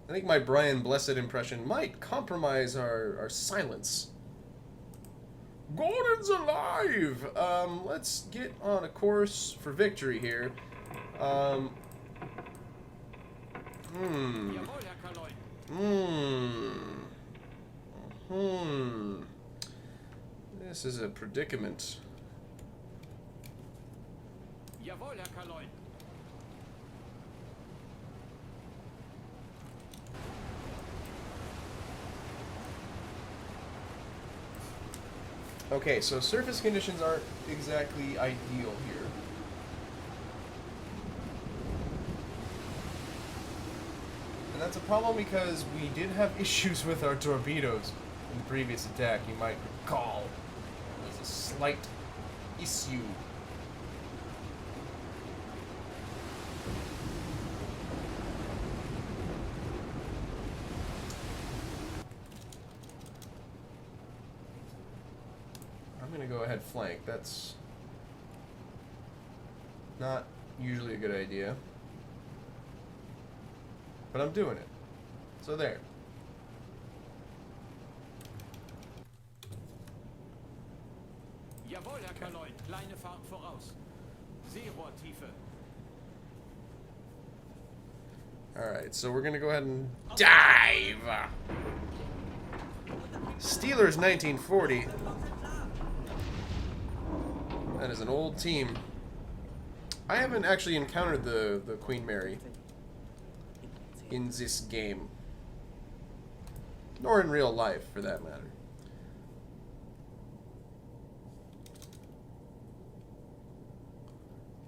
I think my Brian Blessed impression might compromise our silence. Gordon's alive! Let's get on a course for victory here. Um, hmm. Hmm. Hmm. This is a predicament. Jawohl, Herr Kaloin. Okay, so surface conditions aren't exactly ideal here. And that's a problem because we did have issues with our torpedoes in the previous attack, you might recall. There's a slight issue. I'm gonna go ahead flank. That's not usually a good idea. But I'm doing it. So there. Jawohl, Herr Kaloin. Kleine Fahrt voraus. Seerohrtiefe. Alright, so we're gonna go ahead and dive! Steelers 1940. That is an old team. I haven't actually encountered the Queen Mary in this game. Nor in real life, for that matter.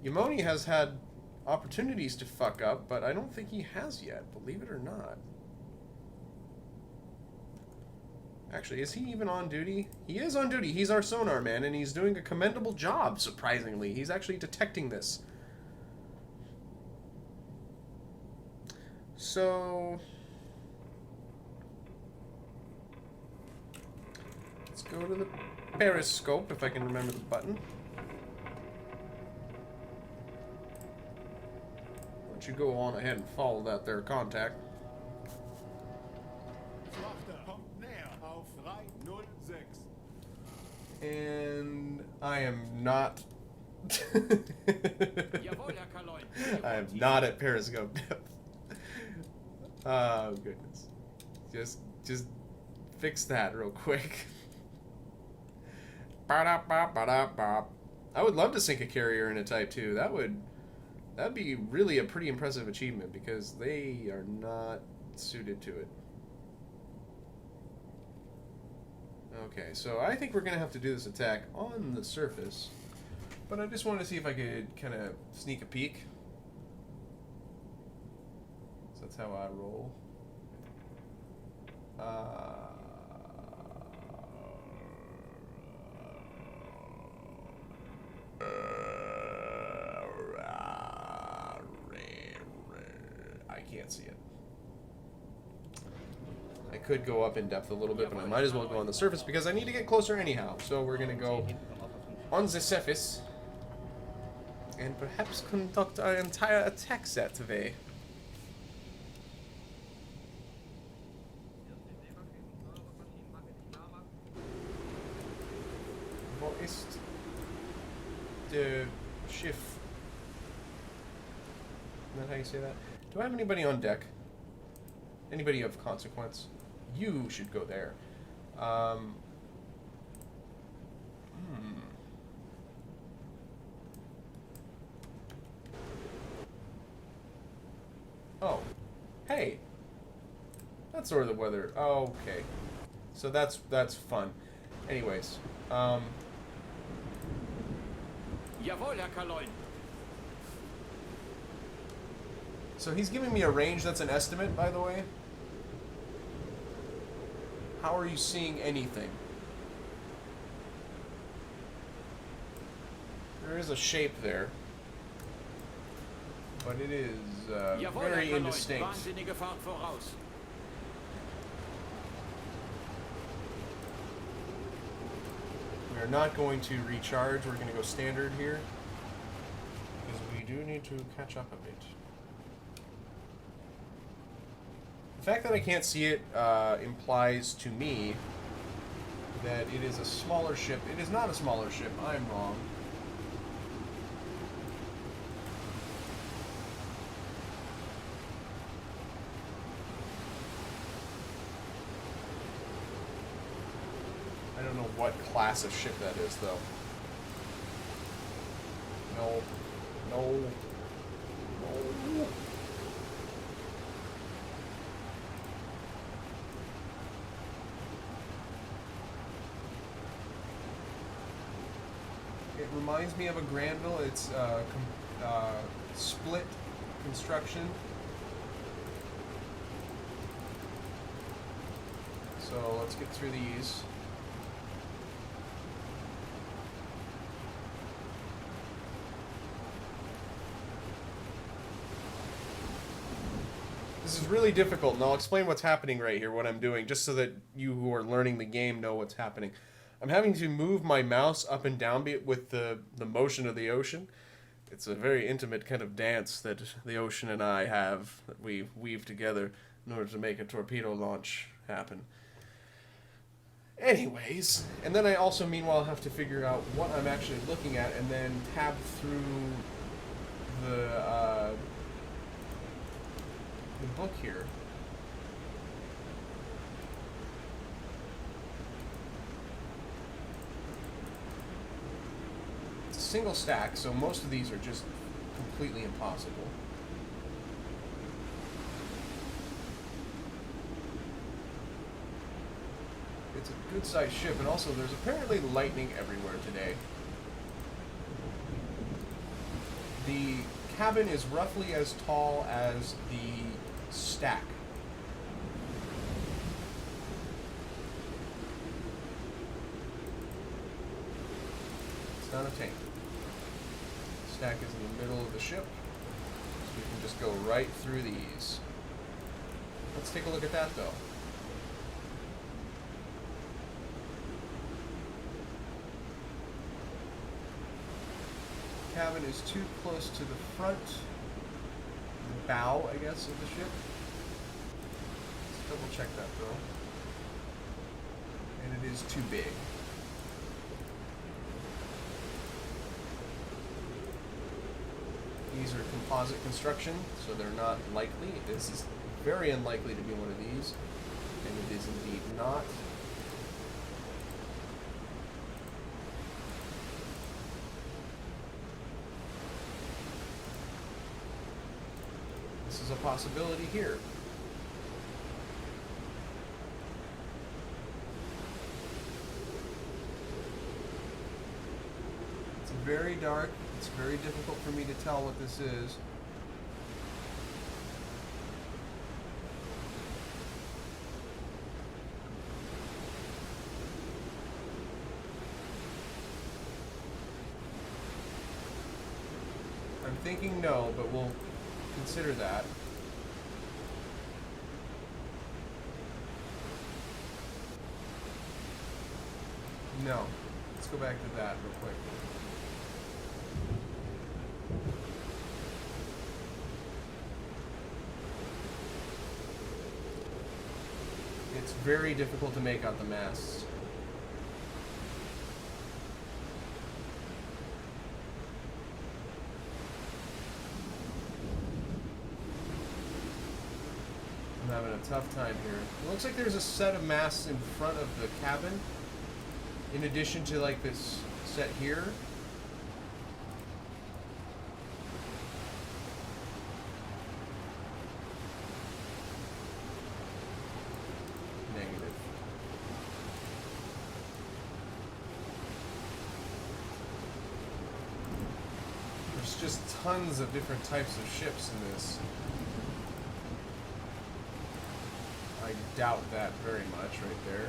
Yamoni has had opportunities to fuck up, but I don't think he has yet, believe it or not. Actually, is he even on duty? He is on duty. He's our sonar man, and he's doing a commendable job, surprisingly. He's actually detecting this. So... let's go to the periscope, if I can remember the button. Why don't you go on ahead and follow that there contact. And I am not... I am not at periscope depth. Oh, goodness. Just fix that real quick. I would love to sink a carrier in a Type 2. That'd be really a pretty impressive achievement because they are not suited to it. Okay, so I think we're going to have to do this attack on the surface. But I just wanted to see if I could kind of sneak a peek. So that's how I roll. I can't see it. I could go up in depth a little bit, but I might as well go on the surface because I need to get closer anyhow. So we're going to go on the surface and perhaps conduct our entire attack that way. Wo ist the Schiff? Is that how you say that? Do I have anybody on deck? Anybody of consequence? You should go there. Oh. Hey. That's sort of the weather. Oh, okay. So that's fun. Anyways, Jawohl, Herr Kaloin. so he's giving me a range that's an estimate, by the way. How are you seeing anything? There is a shape there. But it is very indistinct. Wahnsinnige Fahrt voraus. We are not going to recharge. We're going to go standard here. Because we do need to catch up a bit. The fact that I can't see it implies to me that it is a smaller ship. It is not a smaller ship. I'm wrong. I don't know what class of ship that is, though. No. No. No. It reminds me of a Granville. It's split construction. So let's get through these. This is really difficult, and I'll explain what's happening right here, what I'm doing, just so that you who are learning the game know what's happening. I'm having to move my mouse up and down with the motion of the ocean. It's a very intimate kind of dance that the ocean and I have, that we weave together in order to make a torpedo launch happen. Anyways, and then I also meanwhile have to figure out what I'm actually looking at and then tab through the book here. It's a single stack, so most of these are just completely impossible. It's a good-sized ship, and also there's apparently lightning everywhere today. The cabin is roughly as tall as the stack. It's not a tank. The stack is in the middle of the ship, so we can just go right through these. Let's take a look at that, though. Cabin is too close to the front, the bow, I guess, of the ship. Let's double check that though. And it is too big. These are composite construction, so they're not likely. This is very unlikely to be one of these, and it is indeed not. This is a possibility here. It's very dark. It's very difficult for me to tell what this is. I'm thinking no, but we'll consider that. No. Let's go back to that real quick. It's very difficult to make out the masts. I'm having a tough time here. It looks like there's a set of masts in front of the cabin, in addition to like this set here. Negative. There's just tons of different types of ships in this. I doubt that very much right there.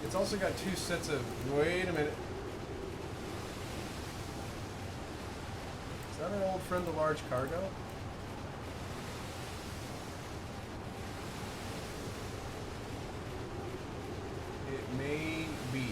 It's also got two sets of... Wait a minute. Is that our old friend, the large cargo? It may be.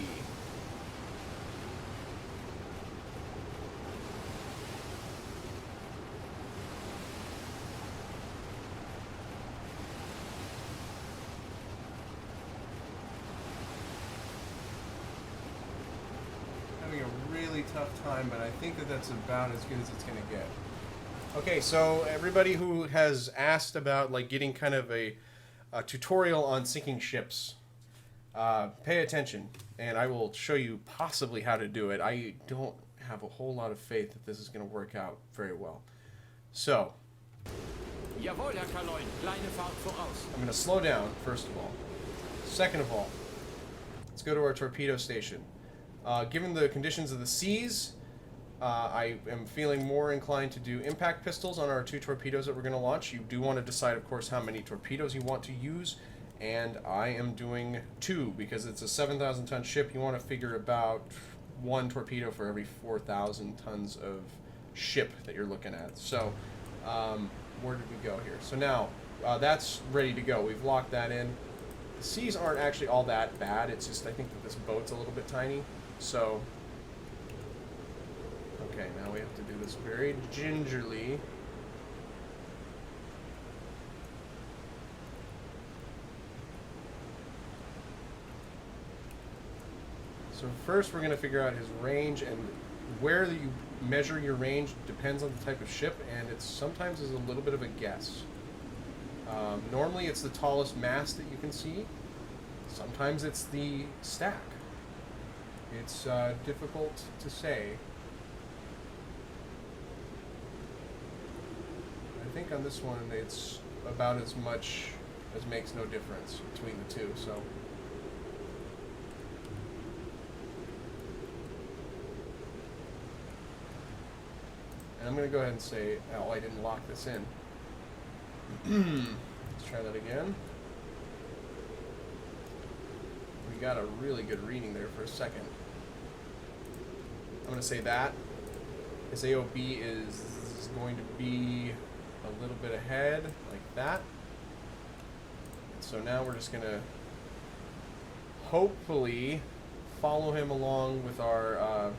having a really tough time, but I think that that's about as good as it's going to get. Okay, so everybody who has asked about like getting kind of a tutorial on sinking ships, pay attention, and I will show you possibly how to do it. I don't have a whole lot of faith that this is going to work out very well. So, Jawohl, Herr Kaloin. Kleine Fahrt voraus. I'm going to slow down, first of all. Second of all, let's go to our torpedo station. Given the conditions of the seas, I am feeling more inclined to do impact pistols on our 2 torpedoes that we're going to launch. You do want to decide, of course, how many torpedoes you want to use, and I am doing 2 because it's a 7,000-ton ship. You want to figure about 1 torpedo for every 4,000 tons of ship that you're looking at. So, where did we go here? So now, that's ready to go. We've locked that in. The seas aren't actually all that bad. It's just I think that this boat's a little bit tiny. So, okay, now we have to do this very gingerly. So first we're going to figure out his range, and where you measure your range depends on the type of ship, and it sometimes is a little bit of a guess. Normally it's the tallest mast that you can see. Sometimes it's the stack. It's difficult to say. I think on this one it's about as much as makes no difference between the two. So. And I'm going to go ahead and say, oh, I didn't lock this in. Let's try that again. We got a really good reading there for a second. I'm going to say that. His AOB is going to be a little bit ahead, like that. So now we're just going to hopefully follow him along with our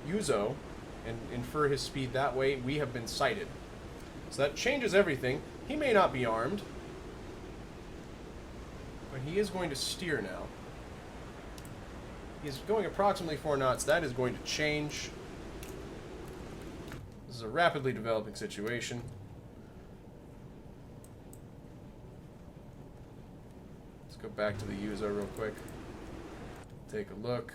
Uzo and infer his speed that way. We have been sighted. So that changes everything. He may not be armed, but he is going to steer now. He's going approximately 4 knots. That is going to change. This is a rapidly developing situation. Let's go back to the Uzo real quick. Take a look.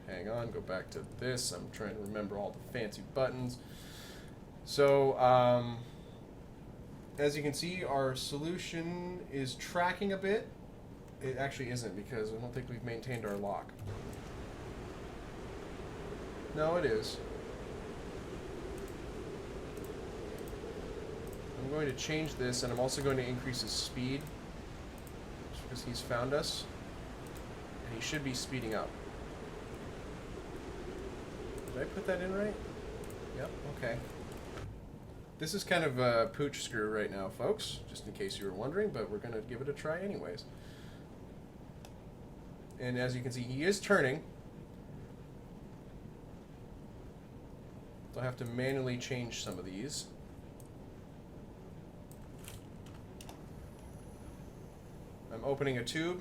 Hang on, go back to this. I'm trying to remember all the fancy buttons. So, as you can see, our solution is tracking a bit. It actually isn't, because I don't think we've maintained our lock. No, it is. I'm going to change this, and I'm also going to increase his speed, because he's found us, and he should be speeding up. Did I put that in right? Yep, okay. This is kind of a pooch screw right now, folks, just in case you were wondering, but we're going to give it a try anyways. And as you can see, he is turning. So I have to manually change some of these. I'm opening a tube.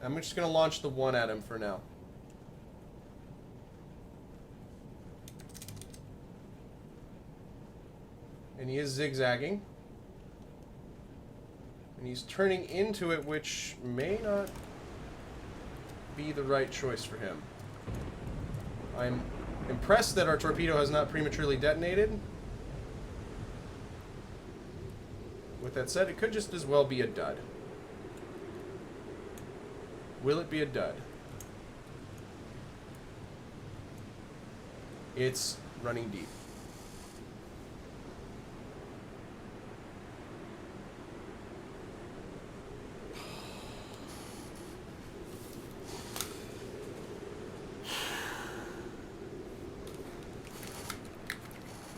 I'm just going to launch the one at him for now. And he is zigzagging. And he's turning into it, which may not be the right choice for him. I'm impressed that our torpedo has not prematurely detonated. With that said, it could just as well be a dud. Will it be a dud? It's running deep.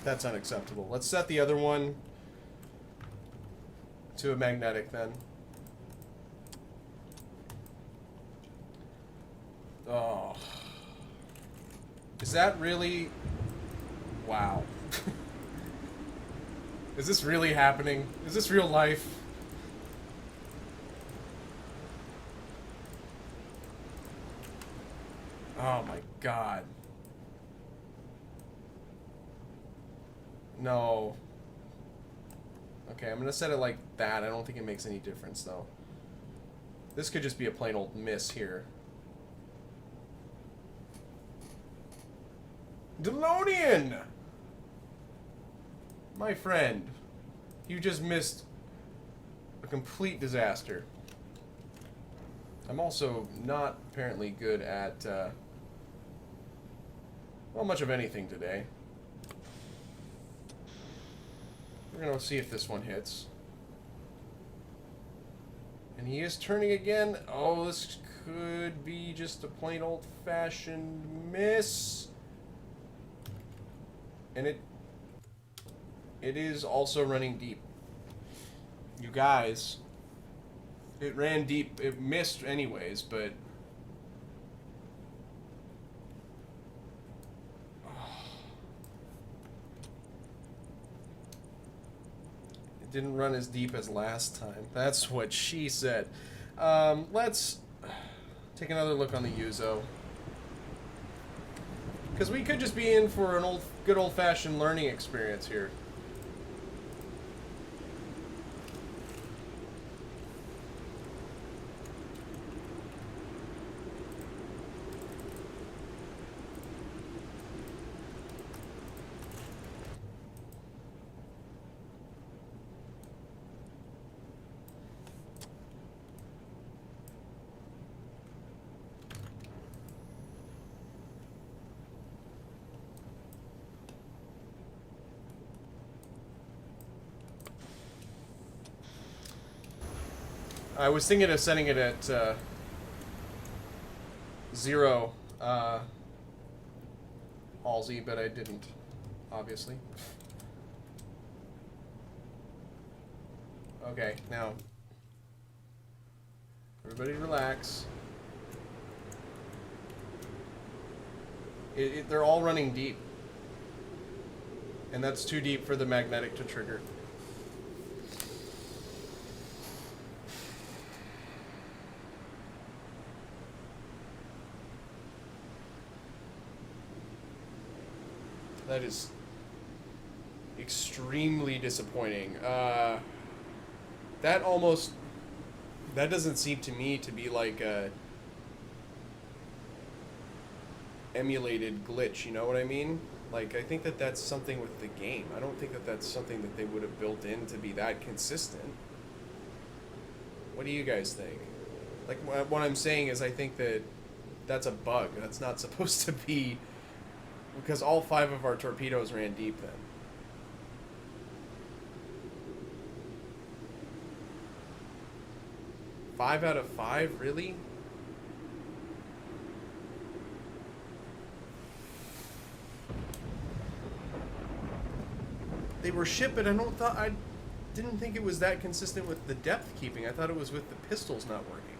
That's unacceptable. Let's set the other one to a magnetic then. Oh. Is that really... Wow. Is this really happening? Is this real life? Oh my god. No. Okay, I'm gonna set it like that. I don't think it makes any difference though. This could just be a plain old miss here. Delonian! My friend, you just missed a complete disaster. I'm also not apparently good at, well, much of anything today. We're gonna see if this one hits. And he is turning again. Oh, this could be just a plain old-fashioned miss. And it is also running deep. You guys, it ran deep. It missed anyways, but it didn't run as deep as last time. That's what she said. Let's take another look on the Yuzo. Because we could just be in for an good old-fashioned learning experience here. I was thinking of setting it at 0 Halsey, but I didn't, obviously. Okay, now everybody relax. They're all running deep, and that's too deep for the magnetic to trigger. That is extremely disappointing. That doesn't seem to me to be like a emulated glitch, you know what I mean? Like, I think that that's something with the game. I don't think that that's something that they would have built in to be that consistent. What do you guys think? Like, what I'm saying is I think that that's a bug. That's not supposed to be... Because all 5 of our torpedoes ran deep then. Five out of 5, really? They were shit, but I didn't think it was that consistent with the depth keeping. I thought it was with the pistols not working.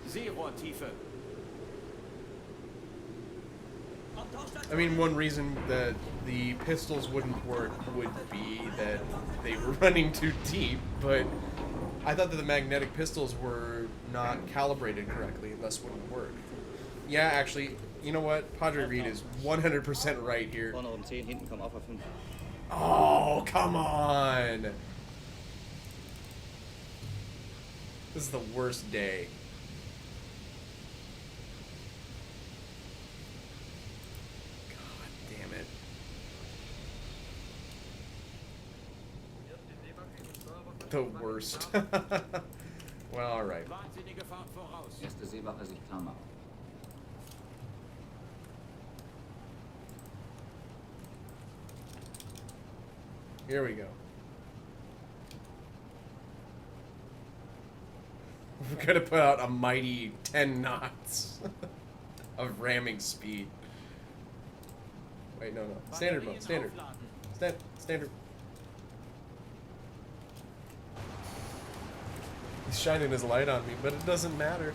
Seerohrtiefe. I mean, one reason that the pistols wouldn't work would be that they were running too deep, but I thought that the magnetic pistols were not calibrated correctly and thus wouldn't work. Yeah, actually, you know what? Padre Reed is 100% right here. Oh, come on! This is the worst day. The worst. Well, alright. Erste Seewache sich klar machen. Here we go. We're gonna put out a mighty 10 knots of ramming speed. Wait, no. Standard mode. Standard. Standard. He's shining his light on me, but it doesn't matter.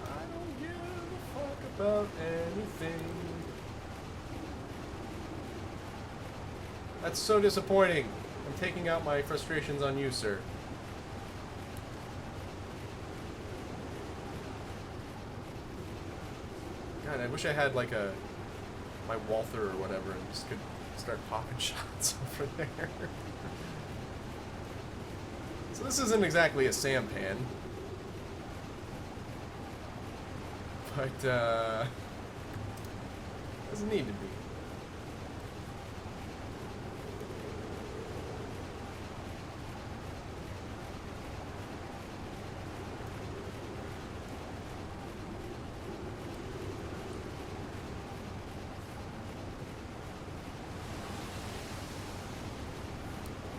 I don't give a fuck about anything. That's so disappointing. I'm taking out my frustrations on you, sir. God, I wish I had like my Walther or whatever and just could start popping shots over there. So this isn't exactly a sampan. But, doesn't need to be.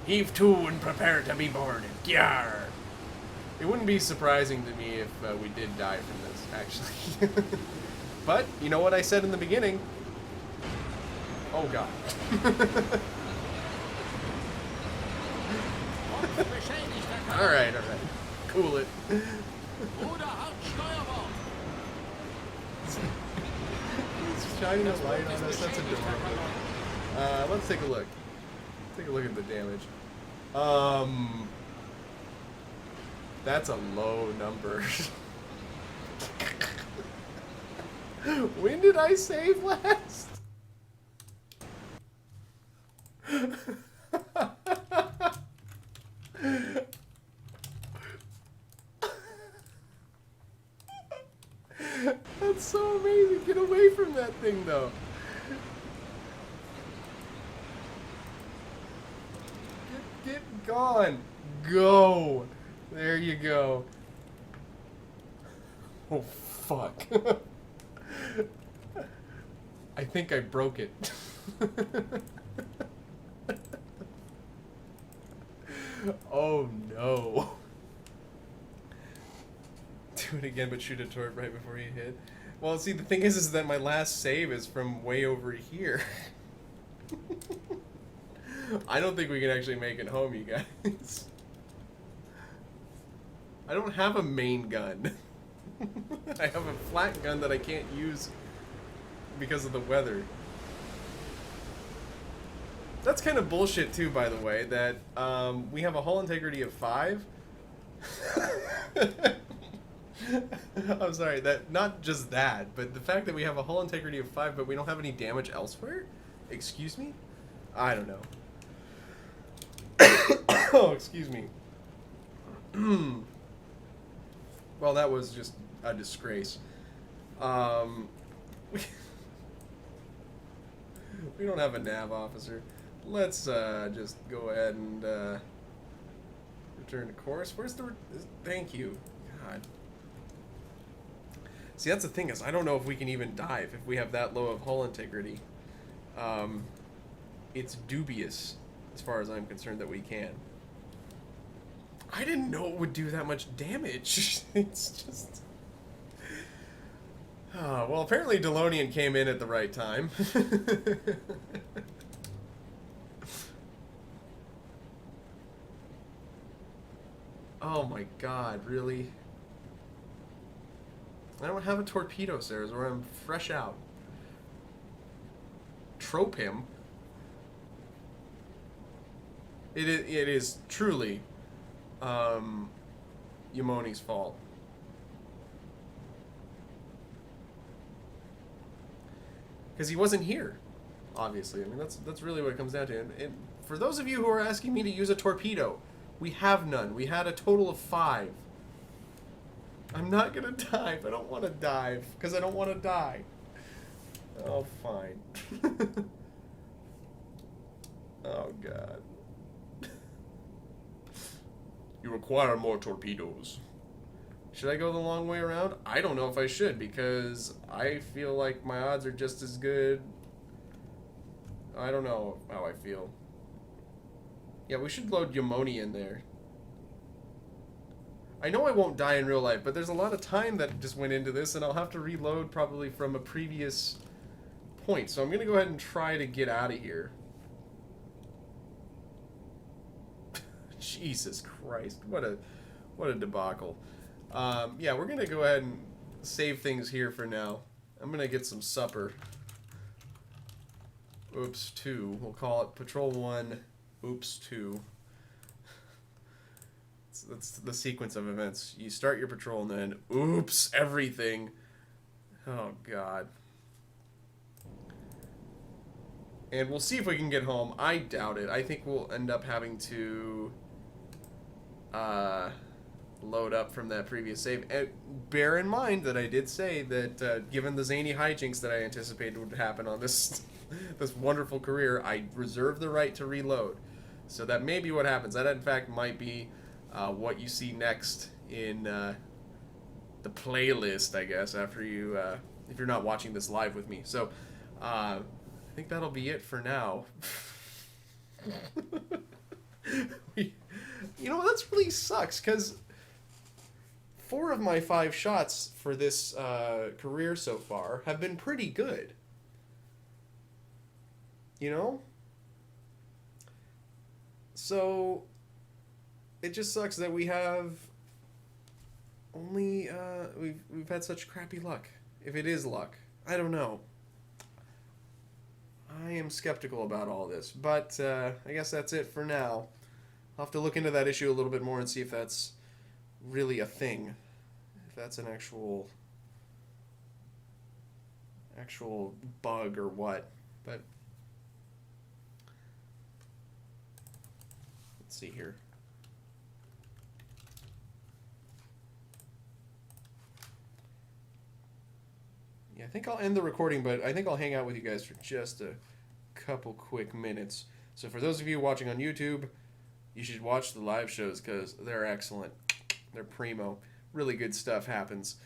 Heave to and prepare to be boarded. Gyar! It wouldn't be surprising to me if we did die from this, actually. But, you know what I said in the beginning? Oh, God. Alright. Cool it. He's shining a light on us. That's adorable. Let's take a look. Take a look at the damage. That's a low number. When did I save last? That's so amazing. Get away from that thing, though. Get gone. Go. There you go. Oh, fuck. I think I broke it. Oh, no. Do it again, but shoot a torp right before you hit. Well, see, the thing is that my last save is from way over here. I don't think we can actually make it home, you guys. I don't have a main gun. I have a flat gun that I can't use because of the weather. That's kind of bullshit too, by the way, that we have a hull integrity of 5. I'm sorry, that not just that, but the fact that we have a hull integrity of 5 but we don't have any damage elsewhere? Excuse me? I don't know. Oh, excuse me. Well, that was just a disgrace. We don't have a nav officer. Let's just go ahead and return to course. Where's the... Thank you. God. See, that's the thing, is I don't know if we can even dive if we have that low of hull integrity. It's dubious, as far as I'm concerned, that we can. I didn't know it would do that much damage. It's just... well, apparently Delonian came in at the right time. Oh my god, really? I don't have a torpedo, Sarahs, or I'm fresh out. Trope him. It is truly Yamoni's fault. Because he wasn't here, obviously. I mean, that's really what it comes down to. And for those of you who are asking me to use a torpedo, we have none. We had a total of 5. I'm not gonna dive. I don't want to dive because I don't want to die. Oh, fine. Oh, God. You require more torpedoes. Should I go the long way around? I don't know if I should, because I feel like my odds are just as good. I don't know how I feel. Yeah, we should load Yamoni in there. I know I won't die in real life, but there's a lot of time that just went into this, and I'll have to reload probably from a previous point. So I'm going to go ahead and try to get out of here. Jesus Christ, what a debacle. Yeah, we're going to go ahead and save things here for now. I'm going to get some supper. Oops, 2. We'll call it Patrol 1, Oops, 2. That's the sequence of events. You start your patrol and then, oops, everything. Oh, God. And we'll see if we can get home. I doubt it. I think we'll end up having to load up from that previous save. And bear in mind that I did say that given the zany hijinks that I anticipated would happen on this this wonderful career, I reserve the right to reload. So that may be what happens. That, in fact, might be what you see next in the playlist, I guess, after you, if you're not watching this live with me. So I think that'll be it for now. You know, that really sucks, because 4 of my 5 shots for this career so far have been pretty good. You know? So, it just sucks that we have only, we've had such crappy luck. If it is luck. I don't know. I am skeptical about all this, but I guess that's it for now. I'll have to look into that issue a little bit more and see if that's really a thing. If that's an actual bug or what. But let's see here. Yeah, I think I'll end the recording, but I think I'll hang out with you guys for just a couple quick minutes. So for those of you watching on YouTube, you should watch the live shows because they're excellent. They're primo. Really good stuff happens.